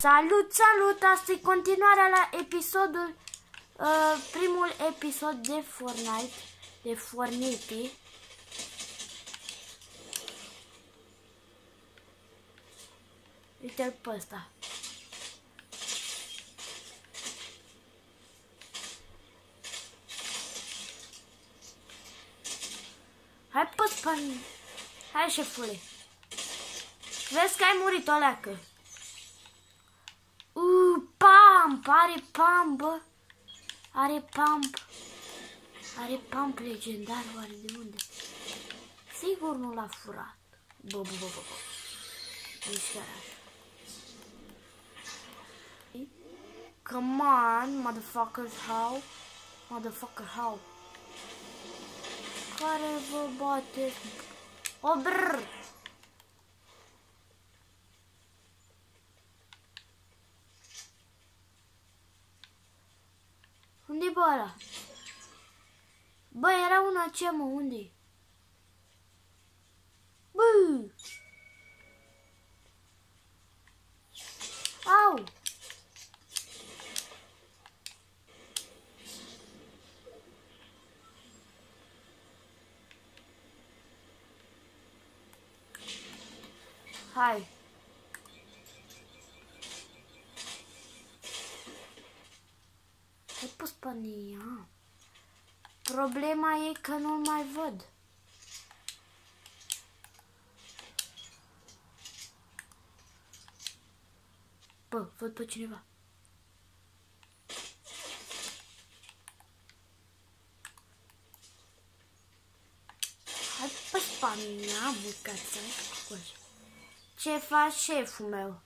Salut, salut! Asta e continuarea la episodul, primul episod de Fortnite, de Fortnite. Uite-l pe ăsta. Hai pe spani. Hai, șefule. Vezi că ai murit, o leacă. Pump! Are pump, bă. Are pump. Are pump legendar, oare de unde? Sigur nu l-a furat. Bă. Nici chiar așa. Come on, motherfuckers, how? Motherfucker, how? Care vă bate? O brrr! Unde-i bă ăla? Bă, era una ce, mă, unde-i? Bă! Au! Hai! Hai pe spania. Problema e că nu-l mai văd. Bă, văd pe cineva. Hai pe spania, bucața. Ce faci, șeful meu?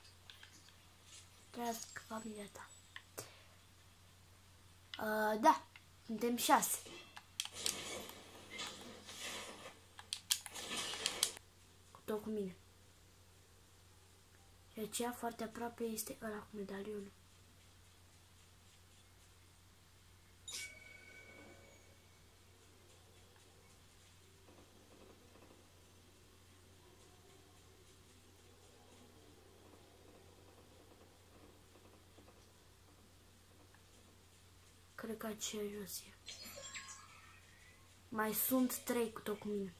Trească familia ta. Da, suntem 6. Cu tot cu mine. Și aceea foarte aproape este ăla cu medalionul. Cred că aceea jos e. Mai sunt 3 cu tot cu mine.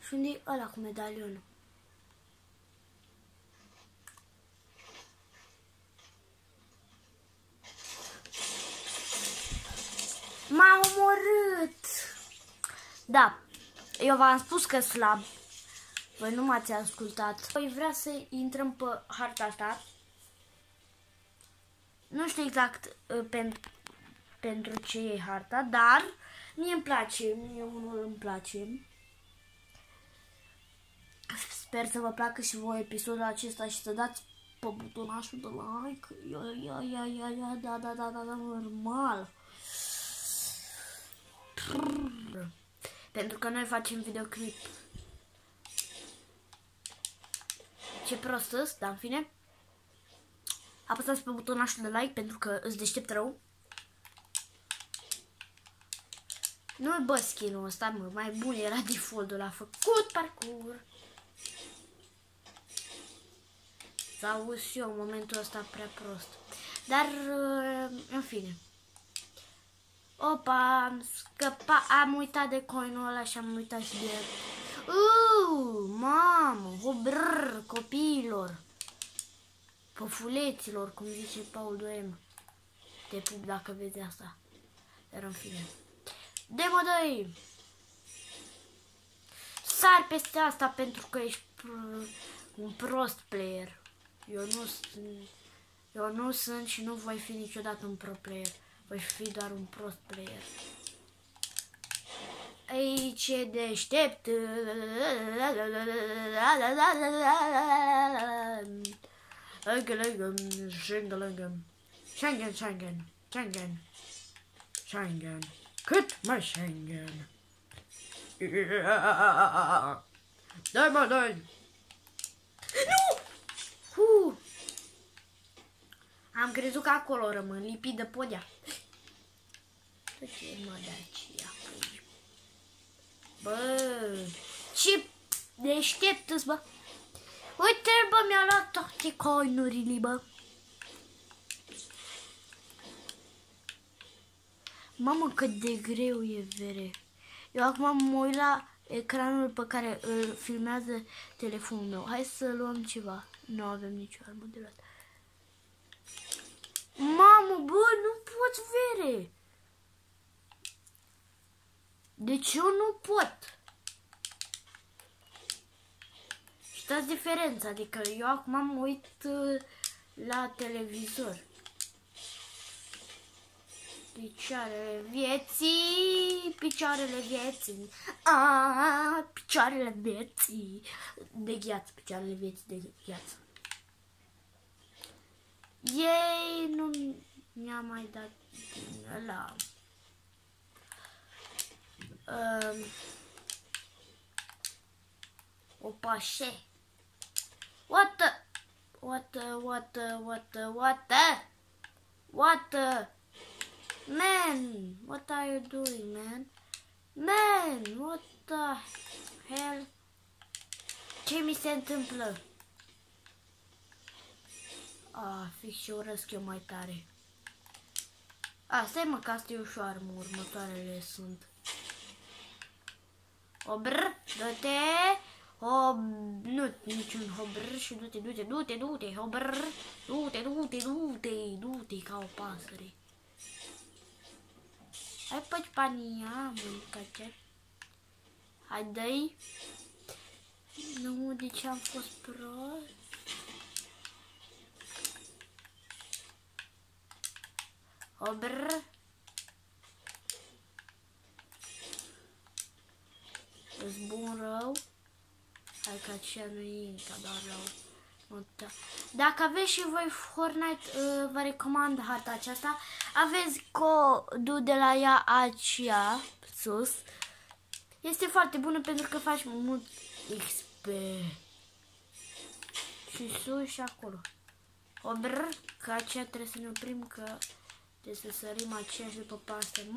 Și unde-i ăla cu medalionul? M-a omorât! Da, eu v-am spus că slab. Voi nu m-ați ascultat. Voi vrea să intrăm pe harta asta. Nu știu exact pentru ce e harta, dar mie îmi place, mie unul îmi place. Sper să vă placă și voi episodul acesta și să dați pe butonașul de like. Da, normal. Pentru că noi facem videoclip. Ce prost îs, dar în fine. Apăsați pe butonașul de like pentru că îți deștept rău. Nu-i bă skin-ul ăsta, mă, mai bun era default-ul, a făcut parcurs. S-au și eu în momentul ăsta prea prost. Dar, în fine. Opa, am uitat de coinul ăla și am uitat și de... mamă, brrr, copiilor. Păfuleților, cum zice Paul Doem. Te pup dacă vezi asta. Dar în fine. Demo 2. Sar peste asta pentru că ești un prost player. Eu nu sunt și nu voi fi niciodată un pro player. Voi fi doar un prost player. Ei, ce deștept! Schengen. Cât mai Schengen? Dai, mă, dai! Nu! Am crezut că acolo rămân, lipit de podea. Ce mă de aceea? Bă, ce Deșteptă-ți, bă. Uite, bă, mi-a luat toate coinurile, bă. Mamă, cât de greu e, vere. Eu acum mă uit la ecranul pe care îl filmează telefonul meu. Hai să luăm ceva. Nu avem nicio armă de luat. Mamă, bă, nu pot, vere. Deci eu nu pot. Știți diferența? Adică eu acum mă uit la televizor. Picioarele vieții, picioarele vieții, picioarele vieții, de gheață, picioarele vieții de gheață. Ei nu mi-a mai dat din ăla. O pașe. What Man, what are you doing, man? Man, what the hell? Ce mi se întâmplă? Fix și urăsc eu mai tare. Stai mă, că asta e ușoară, mă, următoarele sunt. Hobr, du-te, nu, niciun hobr și du-te, hobr, du-te, ca o pasăre. Hai pe Spania, mâncace. Hai, dă-i. Nu, de ce am fost prost? Hobr. Îs bun rău. Hai că aceea nu e ca doar rău. Dacă aveți și voi Fortnite, vă recomand harta aceasta. Aveți codul de la ea aceea sus. Este foarte bună pentru că faci mult XP. Și sus și acolo. Obr, că aceea trebuie să ne oprim, că trebuie să sărim aceeași după paste.